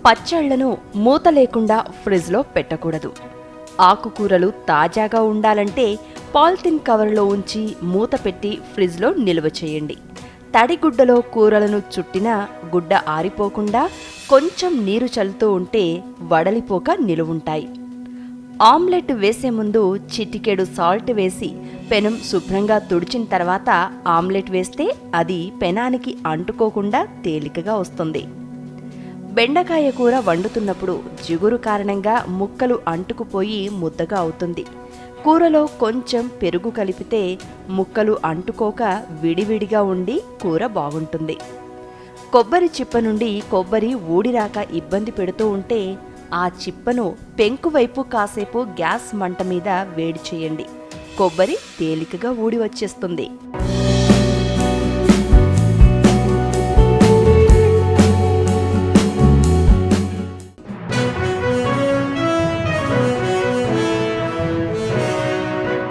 పచ్చళ్లను మూత లేకుండా ఫ్రిడ్జ్లో పెట్టకూడదు. ఆకుకూరలు తాజాగా ఉండాలంటే పాలిథిన్ కవర్లో ఉంచి మూత పెట్టి ఫ్రిడ్జ్లో నిల్వ చేయండి. తడిగుడ్డలో కూరలను చుట్టినా గుడ్డ ఆరిపోకుండా కొంచెం నీరు చల్లుతూ ఉంటే వడలిపోక నిలువుంటాయి. ఆమ్లెట్ వేసే ముందు చిటికెడు సాల్ట్ వేసి పెనం శుభ్రంగా తుడిచిన తర్వాత ఆమ్లెట్ వేస్తే అది పెనానికి అంటుకోకుండా తేలికగా వస్తుంది. బెండకాయ కూర వండుతున్నప్పుడు జిగురు కారణంగా ముక్కలు అంటుకుపోయి ముద్దగా అవుతుంది. కూరలో కొంచెం పెరుగు కలిపితే ముక్కలు అంటుకోక విడివిడిగా ఉండి కూర బాగుంటుంది. కొబ్బరి చిప్ప నుండి కొబ్బరి ఊడిరాక ఇబ్బంది పెడుతూ ఉంటే ఆ చిప్పను పెంకు వైపు కాసేపు గ్యాస్ మంట మీద వేడి చేయండి. కొబ్బరి తేలికగా ఊడి వచ్చేస్తుంది.